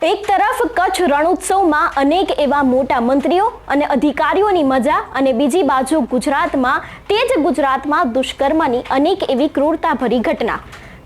એક તરફ કચ્છ રણોત્સવમાં અનેક એવા મોટા મંત્રીઓ અને અધિકારીઓની મજા અને બીજી બાજુ ગુજરાતમાં તે જ ગુજરાતમાં દુષ્કર્મની અનેક એવી ક્રૂરતાભરી ઘટના.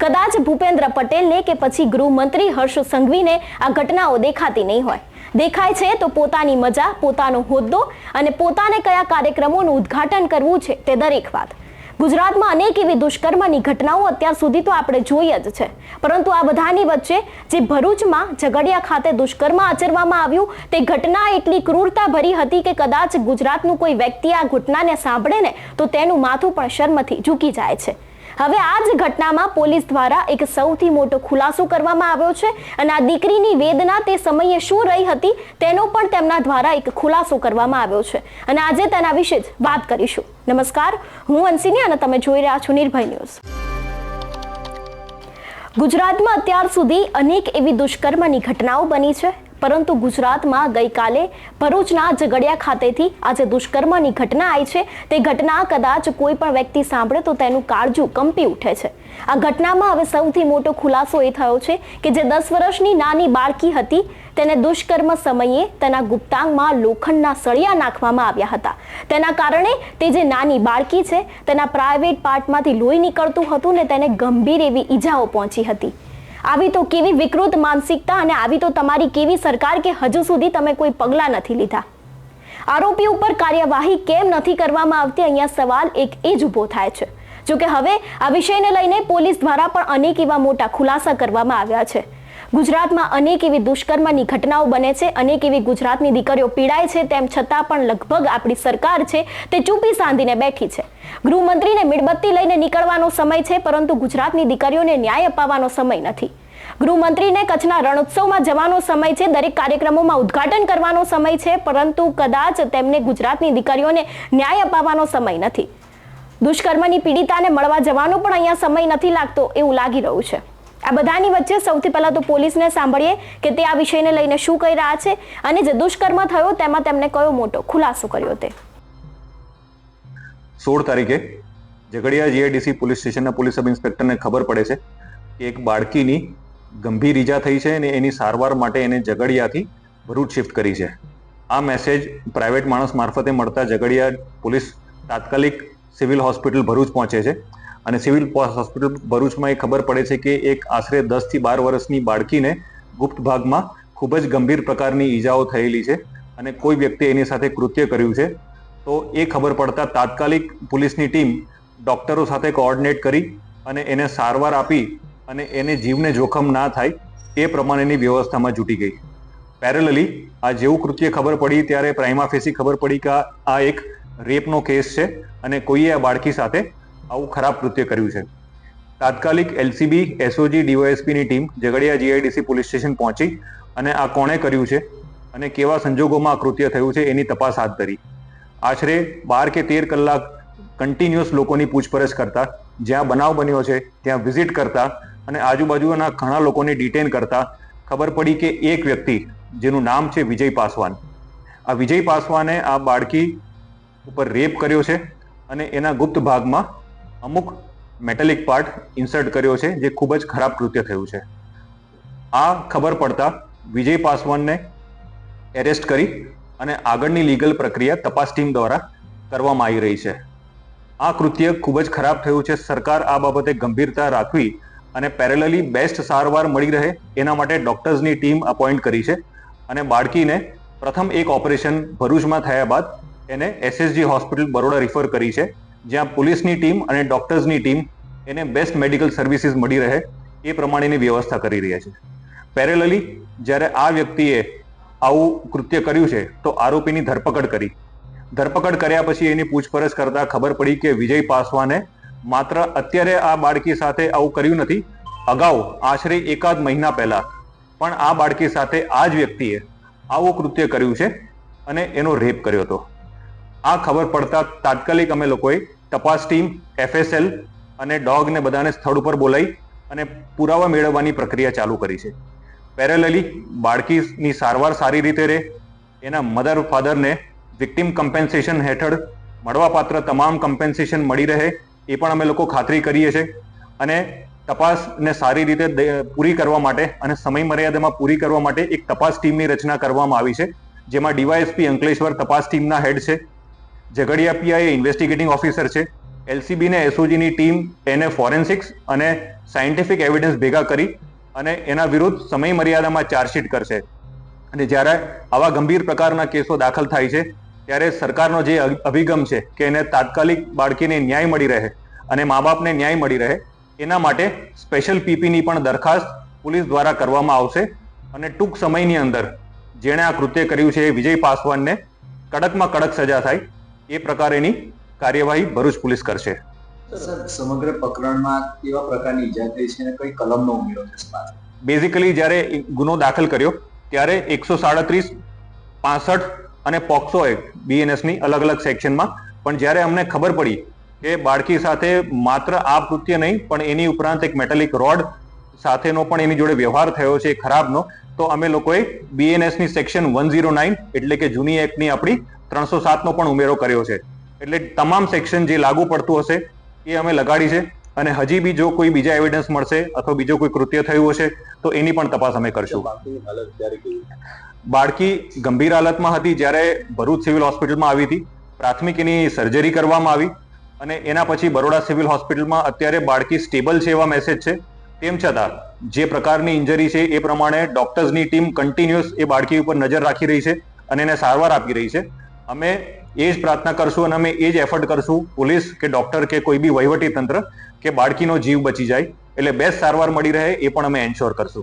કદાચ ભૂપેન્દ્ર પટેલને કે પછી ગૃહમંત્રી હર્ષ સંઘવીને આ ઘટનાઓ દેખાતી નહીં હોય. દેખાય છે તો પોતાની મજા, પોતાનો હોદ્દો અને પોતાને કયા કાર્યક્રમોનું ઉદ્ઘાટન કરવું છે તે દરેક વાત. ગુજરાતમાં અનેક એવી દુષ્કર્મની ઘટનાઓ અત્યાર સુધી તો આપણે જોઈ જ છે, પરંતુ આ બધાની વચ્ચે જે ભરૂચમાં ઝઘડિયા ખાતે દુષ્કર્મ આચરવામાં આવ્યું તે ઘટના એટલી ક્રૂરતાભરી હતી કે કદાચ ગુજરાતનું કોઈ વ્યક્તિ આ ઘટનાને સાંભળે ને તો તેનું માથું પણ શરમથી ઝૂકી જાય છે. હવે આ જ ઘટનામાં પોલીસ દ્વારા એક સૌથી મોટો ખુલાસો કરવામાં આવ્યો છે અને આ દીકરીની વેદના તે સમયે શું રહી હતી તેનો પણ તેમના દ્વારા એક ખુલાસો કરવામાં આવ્યો છે અને આજે તેના વિશે જ વાત કરીશું. નમસ્કાર, હું અંશિની અને તમે જોઈ રહ્યા છો નિર્ભય ન્યૂઝ. ગુજરાતમાં અત્યાર સુધી અનેક એવી દુષ્કર્મની ઘટનાઓ બની છે, પરંતુ ગુજરાતમાં ગઈકાલે ભરૂચના ઝઘડિયા ખાતેથી આજે દુષ્કર્મની ઘટના આવી છે. તે ઘટના કદાચ કોઈ પણ વ્યક્તિ સાંભળે તો તેનું કાળજું કંપી ઉઠે છે. આ ઘટનામાં હવે સૌથી મોટો ખુલાસો એ થયો છે કે જે 10 વર્ષની નાની બાળકી હતી તેને દુષ્કર્મ સમયે તેના ગુપ્તાંગમાં લોખંડના સળિયા નાખવામાં આવ્યા હતા. તેના કારણે તે જે નાની બાળકી છે તેના પ્રાઇવેટ પાર્ટમાંથી લોહી નીકળતું હતું ને તેને ગંભીર એવી ઈજાઓ પહોંચી હતી. આવી તો કેવી વિકૃત માનસિકતા અને આવી તો તમારી કેવી સરકાર કે હજુ સુધી તમે કોઈ પગલાં નથી લીધા. આરોપી ઉપર કાર્યવાહી કેમ નથી કરવામાં આવતી, અહીંયા સવાલ એક એ જ ઊભો થાય છે. જોકે હવે આ વિષયને લઈને પોલીસ દ્વારા પણ અનેક એવા મોટા ખુલાસા કરવામાં આવ્યા છે. ગુજરાતમાં અનેક એવી દુષ્કર્મની ઘટનાઓ બને છે, અનેક એવી ગુજરાતની દીકરીઓ પીડાય છે, તેમ છતાં પણ લગભગ આપણી સરકાર છે તે ચૂપી સાંધીને બેઠી છે. ગૃહમંત્રીને મીણબત્તી લઈને નીકળવાનો સમય છે, પરંતુ ગુજરાતની દીકરીઓને ન્યાય અપાવવાનો સમય નથી. ગૃહમંત્રીને કચ્છના રણોત્સવમાં જવાનો સમય છે, દરેક કાર્યક્રમોમાં ઉદ્ઘાટન કરવાનો સમય છે, પરંતુ કદાચ તેમને ગુજરાતની દીકરીઓને ન્યાય અપાવવાનો સમય નથી. દુષ્કર્મની પીડિતાને મળવા જવાનો પણ અહીંયા સમય નથી લાગતો એવું લાગી રહ્યું છે. આ બધાની વચ્ચે સૌથી પહેલા તો પોલીસને સાંભળીએ કે તે આ વિષયને લઈને શું કહી રહ્યા છે અને જે દુષ્કર્મ થયો તેમાં તેમને કયો મોટો ખુલાસો કર્યો. તે 16 તારીખે ઝઘડિયા જીઆઈડીસી પોલીસ સ્ટેશનના પોલીસ સબ ઇન્સ્પેક્ટરને ખબર પડે છે કે એક બાળકીની ગંભીર ઈજા થઈ છે અને એની સારવાર માટે એને ઝઘડિયાથી ભરૂચ શિફ્ટ કરી છે. આ મેસેજ પ્રાઇવેટ માણસ મારફતે મળતા ઝઘડિયા પોલીસ તાત્કાલિક સિવિલ હોસ્પિટલ ભરૂચ પહોંચે છે અને સિવિલ હોસ્પિટલ ભરૂચમાં એ ખબર પડે છે કે એક આશરે 10 થી 12 વર્ષની બાળકીને ગુપ્ત ભાગમાં ખૂબ જ ગંભીર પ્રકારની ઈજાઓ થયેલી છે અને કોઈ વ્યક્તિ એની સાથે કૃત્ય કર્યું છે. તો એ ખબર પડતા તાત્કાલિક પોલીસની ટીમ ડોક્ટરો સાથે કોઓર્ડિનેટ કરી અને એને સારવાર આપી અને એને જીવને જોખમ ના થાય એ પ્રમાણેની વ્યવસ્થામાં જૂટી ગઈ. પેરેલલી આ જેવું કૃત્ય ખબર પડી ત્યારે પ્રાઇમા ફેસી ખબર પડી કે આ એક રેપનો કેસ છે અને કોઈએ આ બાળકી સાથે આવું ખરાબ કૃત્ય કર્યું છે. તાત્કાલિક એલસીબી, એસઓજી, ડીવાયએસપીની team Jhagadia GIDC police station પહોંચી અને આ કોણે કર્યું છે અને કેવા સંજોગોમાં આ કૃત્ય થયું છે એની તપાસ હાથ ધરી. આશરે 12 કે 13 કલાક કન્ટિન્યુઅસ લોકોની પૂછપરછ કરતા, જ્યાં બનાવ બન્યો છે ત્યાં વિઝિટ કરતા અને આજુબાજુના ઘણા લોકોને ડિટેન કરતા ખબર પડી કે એક વ્યક્તિ જેનું નામ છે વિજય પાસવાન, આ વિજય પાસવાને આ બાળકી ઉપર રેપ કર્યો છે અને એના ગુપ્ત ભાગમાં અમુક મેટાલિક પાર્ટ ઇન્સર્ટ કર્યો છે, જે ખૂબ જ ખરાબ કૃત્ય થયું છે. આ ખબર પડતા વિજય પાસવાનને એરેસ્ટ કરી અને આગળની લીગલ પ્રક્રિયા તપાસ ટીમ દ્વારા કરવામાં આવી રહી છે. આ કૃત્ય ખૂબ જ ખરાબ થયું છે. સરકાર આ બાબતે ગંભીરતા રાખવી અને પેરેલલી બેસ્ટ સારવાર મળી રહે એના માટે ડોક્ટર્સની ટીમ અપોઇન્ટ કરી છે અને બાળકીને પ્રથમ એક ઓપરેશન ભરૂચમાં થયા બાદ એને એસએસજી હોસ્પિટલ બરોડા રિફર કરી છે, જ્યાં પોલીસની ટીમ અને ડોક્ટર્સની ટીમ એને બેસ્ટ મેડિકલ સર્વિસીસ મળી રહે એ પ્રમાણેની વ્યવસ્થા કરી રહ્યા છે. પેરેલલી જ્યારે આ વ્યક્તિએ આવું કૃત્ય કર્યું છે તો આરોપીની ધરપકડ કરી. ધરપકડ કર્યા પછી એની પૂછપરછ કરતા ખબર પડી કે વિજય પાસવાને માત્ર અત્યારે આ બાળકી સાથે આવું કર્યું નથી, અગાઉ આશરે 1 મહિના પહેલા પણ આ બાળકી સાથે આ જ વ્યક્તિએ આવું કૃત્ય કર્યું છે અને એનો રેપ કર્યો હતો. આ ખબર પડતા તાત્કાલિક અમે લોકોએ તપાસ ટીમ, એફએસએલ અને ડોગને બધાને સ્થળ ઉપર બોલાવી અને પુરાવા મેળવવાની પ્રક્રિયા ચાલુ કરી છે. પેરેલલી બાળકીની સારવાર સારી રીતે રહે, એના મધર ફાધરને વિક્ટિમ કમ્પેન્સેશન હેઠળ મળવાપાત્ર તમામ કમ્પેન્સેશન મળી રહે એ પણ અમે લોકો ખાતરી કરીએ છીએ અને તપાસને સારી રીતે પૂરી કરવા માટે અને સમય મર્યાદામાં પૂરી કરવા માટે એક તપાસ ટીમની રચના કરવામાં આવી છે, જેમાં ડીવાયએસપી અંકલેશ્વર તપાસ ટીમના હેડ છે, ઝઘડિયા પીઆઈ ઇન્વેસ્ટિગેટિંગ ઓફિસર છે, એલસીબી ને એસઓજીની ટીમ એને ફોરેન્સિક્સ અને સાયન્ટિફિક એવિડન્સ ભેગા કરી અને એના વિરુદ્ધ સમય મર્યાદામાં ચાર્જશીટ કરશે. અને જ્યારે આવા ગંભીર પ્રકારના કેસો દાખલ થાય છે ત્યારે સરકારનો જે અભિગમ છે કે એને તાત્કાલિક બાળકીને ન્યાય મળી રહે અને મા બાપને ન્યાય મળી રહે, એના માટે સ્પેશિયલ પીપીની પણ દરખાસ્ત પોલીસ દ્વારા કરવામાં આવશે અને ટૂંક સમયની અંદર જેણે આ કૃત્ય કર્યું છે એ વિજય પાસવાનને કડકમાં કડક સજા થાય એ પ્રકારેની કાર્યવાહી ભરૂચ પોલીસ કરશે. સર, સમગ્ર પ્રકરણમાં કેવા પ્રકારની ઈજા થઈ છે અને કઈ કલમનો ઉમેરો થશે? બેઝિકલી જ્યારે ગુનો દાખલ કર્યો ત્યારે 137, 65 અને પોક્સો એક્ટ બીએનએસની અલગ અલગ સેક્શનમાં, પણ જ્યારે અમને ખબર પડી કે બાળકી સાથે માત્ર આ કૃત્ય નહીં પણ એની ઉપરાંત એક મેટાલિક રોડ સાથેનો પણ એની જોડે વ્યવહાર થયો છે ખરાબનો, તો અમે લોકોએ બીએનએસની સેક્શન 109 એટલે કે જૂની એક્ટની આપણી 307નો પણ ઉમેરો કર્યો છે. એટલે તમામ સેક્શન જે લાગુ પડતું હશે એ અમે લગાડી છે અને હજી બી જો કોઈ બીજા એવિડન્સ મળશે અથવા બીજો કોઈ કૃત્ય થયું હશે તો એની પણ તપાસ અમે કરશું. બાળકી ગંભીર હાલતમાં હતી જ્યારે ભરૂચ સિવિલ હોસ્પિટલમાં આવી હતી. પ્રાથમિક એની સર્જરી કરવામાં આવી અને એના પછી બરોડા સિવિલ હોસ્પિટલમાં અત્યારે બાળકી સ્ટેબલ છે એવા મેસેજ છે. તેમ છતાં જે પ્રકારની ઇન્જરી છે એ પ્રમાણે ડોક્ટર્સની ટીમ કન્ટિન્યુઅસ એ બાળકી ઉપર નજર રાખી રહી છે અને એને સારવાર આપી રહી છે. અમે એ જ પ્રાર્થના કરશું અને અમે એ જ એફર્ટ કરશું, પોલીસ કે ડોક્ટર કે કોઈ બી વહીવટી તંત્ર, કે બાળકીનો જીવ બચી જાય એટલે બેસ્ટ સારવાર મળી રહે એ પણ અમે એન્શ્યોર કરશું.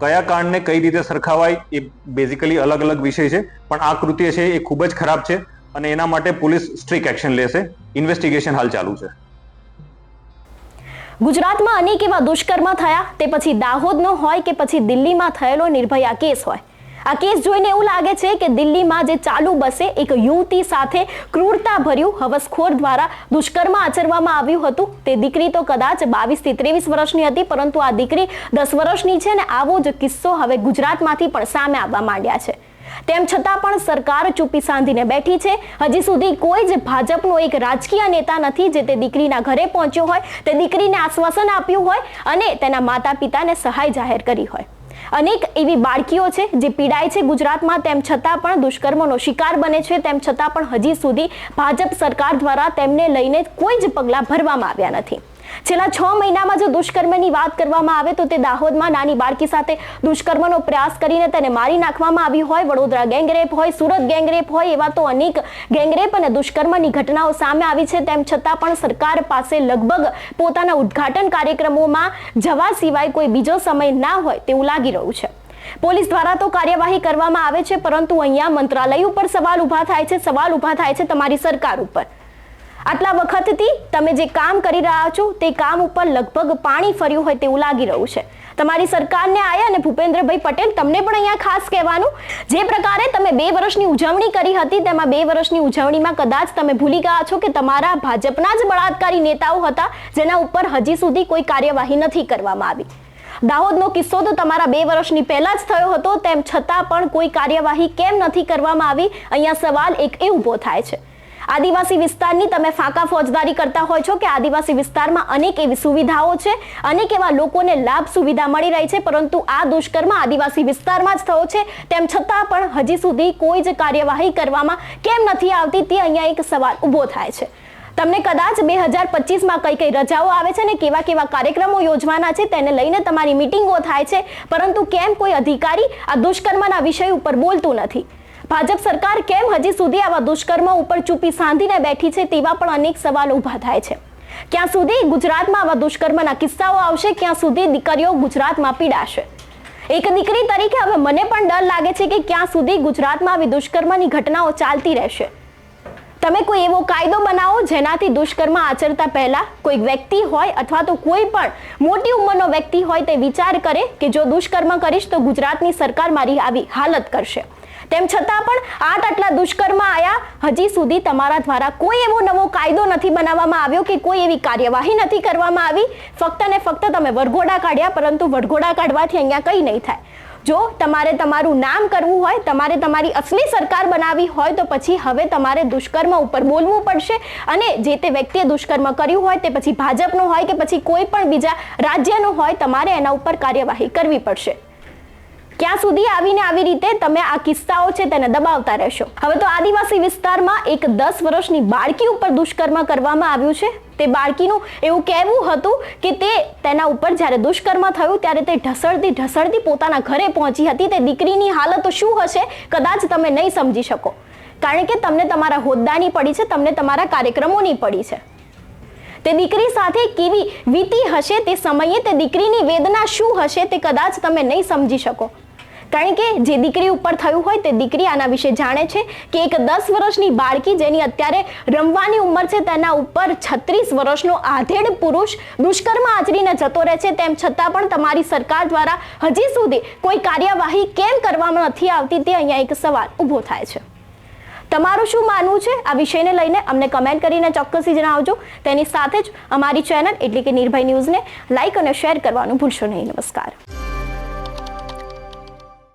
કયા કાંડને કઈ રીતે સરખાવાય એ બેઝિકલી અલગ અલગ વિષય છે, પણ આ કૃત્ય છે એ ખૂબ જ ખરાબ છે અને એના માટે પોલીસ સ્ટ્રિક્ટ એક્શન લેશે. ઇન્વેસ્ટિગેશન હાલ ચાલુ છે. ગુજરાતમાં અનેક એવા દુષ્કર્મ થયા, તે પછી દાહોદનો હોય કે પછી દિલ્હીમાં થયેલો નિર્ભયા કેસ હોય. આ કેસ જોઈને એવું લાગે છે કે દિલ્હીમાં જે ચાલુ બસે એક યુવતી સાથે ક્રૂરતા ભર્યું હવસખોર દ્વારા દુષ્કર્મ આચરવામાં આવ્યું હતું. તે દીકરી તો કદાચ 22 થી 23 વર્ષની હતી, પરંતુ આ દીકરી 10 વર્ષની છે ને આવો જ કિસ્સો હવે ગુજરાતમાંથી પણ સામે આવવા માંડ્યા છે. તેમ છતાં પણ સરકાર ચૂપી સાંધીને બેઠી છે. હજી સુધી કોઈ જ ભાજપનો એક રાજકીય નેતા નથી જે તે દીકરીના ઘરે પહોંચ્યો હોય, તે દીકરીને આશ્વાસન આપ્યું હોય અને તેના માતા પિતાને સહાય જાહેર કરી હોય. અનેક એવી બાળકીઓ છે જે પીડાય છે ગુજરાતમાં, તેમ છતાં પણ દુષ્કર્મનો શિકાર બને છે, તેમ છતાં પણ હજી સુધી ભાજપ સરકાર દ્વારા તેમને લઈને કોઈ જ પગલાં ભરવામાં આવ્યા નથી. છેલ્લા 6 મહિનામાં જો દુષ્કર્મની વાત કરવામાં આવે તો તે દાહોદમાં નાની બાળકી સાથે દુષ્કર્મનો પ્રયાસ કરીને તેને મારી નાખવામાં આવી હોય, વડોદરા ગેંગરેપ હોય, સુરત ગેંગરેપ હોય, એવા તો અનેક ગેંગરેપ અને દુષ્કર્મની ઘટનાઓ સામે આવી છે. તેમ છતાં પણ સરકાર પાસે લગભગ પોતાના ઉદ્ઘાટન કાર્યક્રમોમાં જવા સિવાય કોઈ બીજો સમય ના હોય તેવું લાગી રહ્યું છે. પોલીસ દ્વારા તો કાર્યવાહી કરવામાં આવે છે, પરંતુ અહીંયા મંત્રાલય ઉપર સવાલ ઊભા થાય છે, સવાલ ઊભા થાય છે તમારી સરકાર ઉપર. આટલા વખતથી તમે જે કામ કરી રહ્યા છો તે કામ ઉપર લગભગ પાણી ફર્યું હોય તેવું લાગી રહ્યું છે. તમારી સરકારને આયા અને ભૂપેન્દ્રભાઈ પટેલ, તમને પણ અહીંયા ખાસ કહેવાનું, જે પ્રકારે તમે 2 વર્ષની ઉજવણી કરી હતી તેમાં 2 વર્ષની ઉજવણીમાં કદાચ તમે ભૂલી ગયા છો કે તમારા ભાજપના જ બળાત્કારી નેતાઓ હતા જેના ઉપર હજી સુધી કોઈ કાર્યવાહી નથી કરવામાં આવી. દાહોદનો કિસ્સો તો તમારા 2 વર્ષની પહેલા જ થયો હતો, તેમ છતાં પણ કોઈ કાર્યવાહી કેમ નથી કરવામાં આવી? અહીંયા સવાલ એક એ ઊભો થાય છે. આદિવાસી વિસ્તારની તમે ફાંકા ફોજદારી કરતા હોય છો કે આદિવાસી વિસ્તારમાં અનેક એવી સુવિધાઓ છે, અનેક એવા લોકોને લાભ સુવિધા મળી રહી છે, પરંતુ આ દુષ્કર્મ આદિવાસી વિસ્તારમાં જ થયો છે, તેમ છતાં પણ હજી સુધી કોઈ જ કાર્યવાહી કરવામાં કેમ નથી આવતી? તે અહીંયા એક સવાલ ઊભો થાય છે. તમને કદાચ 2025માં કઈ રજાઓ આવે છે ને કેવા કેવા કાર્યક્રમો યોજવાના છે તેને લઈને તમારી મીટિંગો થાય છે, પરંતુ કેમ કોઈ અધિકારી આ દુષ્કર્મના વિષય ઉપર બોલતું નથી? ભાજપ સરકાર કેમ હજી સુધી આવા દુષ્કર્મ ઉપર ચૂપી સાંધીને બેઠી છે? તેવા પણ અનેક સવાલો ઊભા થાય છે. ક્યાં સુધી ગુજરાતમાં આવા દુષ્કર્મના કિસ્સાઓ આવશે? ક્યાં સુધી દીકરીઓ ગુજરાતમાં પીડાશે? એક દીકરી તરીકે હવે મને પણ ડર લાગે છે કે ક્યાં સુધી ગુજરાતમાં આવી દુષ્કર્મની ઘટનાઓ ચાલતી રહેશે. તમે કોઈ એવો કાયદો બનાવો જેનાથી દુષ્કર્મ આચરતા પહેલા કોઈ વ્યક્તિ હોય અથવા તો કોઈ પણ મોટી ઉંમરનો વ્યક્તિ હોય તે વિચાર કરે કે જો દુષ્કર્મ કરીશ તો ગુજરાતની સરકાર મારી આવી હાલત કરશે. તેમ છતાં પણ આટલા દુષ્કર્મ આયા, હજી સુધી તમારા દ્વારા કોઈ એવો નવો કાયદો નથી બનાવવામાં આવ્યો કે કોઈ એવી કાર્યવાહી નથી કરવામાં આવી. ફક્ત ને ફક્ત તમે વરઘોડા કાઢ્યા, પરંતુ વરઘોડા કાઢવાથી અહીંયા કંઈ નહીં થાય. જો તમારે તમારું નામ કરવું હોય, તમારે તમારી અસલી સરકાર બનાવવી હોય તો પછી હવે તમારે દુષ્કર્મ ઉપર બોલવું પડશે અને જે તે વ્યક્તિએ દુષ્કર્મ કર્યું હોય તે પછી ભાજપનો હોય કે પછી કોઈ પણ બીજા રાજ્યનો હોય, તમારે એના ઉપર કાર્યવાહી કરવી પડશે. ક્યાં સુધી આવીને આવી રીતે તમે આ કિસ્સાઓ છે તેને દબાવતા રહેશો? હવે તો આદિવાસી વિસ્તારમાં એક 10 વર્ષની બાળકી ઉપર દુષ્કર્મ કરવામાં આવ્યું છે. તે બાળકીનું એવું કહેવું હતું કે તેના ઉપર જ્યારે દુષ્કર્મ થયું ત્યારે તે ઢસડતી પોતાના ઘરે પહોંચી હતી. તે દીકરીની હાલત શું હશે કદાચ તમે નહીં સમજી શકો, કારણ કે તમને તમારા હોદ્દાની પડી છે, તમને તમારા કાર્યક્રમોની પડી છે. તે દીકરી સાથે કેવી વીતી હશે તે સમયે, તે દીકરીની વેદના શું હશે તે કદાચ તમે નહીં સમજી શકો, કારણ કે જે દીકરી ઉપર થયું હોય તે દીકરી આના વિશે જાણે છે કે એક 10 વર્ષની બાળકી જેની અત્યારે રમવાની ઉંમર છે તેના ઉપર 36 વર્ષનો આધેડ પુરુષ દુષ્કર્મ આચરીને જતો રહે છે. તેમ છતાં પણ તમારી સરકાર દ્વારા હજી સુધી કોઈ કાર્યવાહી કેમ કરવામાં નથી આવતી તે અહીંયા એક સવાલ ઊભો થાય છે. તમારું શું માનવું છે આ વિષયને લઈને અમને કમેન્ટ કરીને ચોક્કસથી જણાવજો. તેની સાથે જ અમારી ચેનલ એટલે કે નિર્ભય ન્યૂઝને લાઇક અને શેર કરવાનું ભૂલશો નહીં. નમસ્કાર.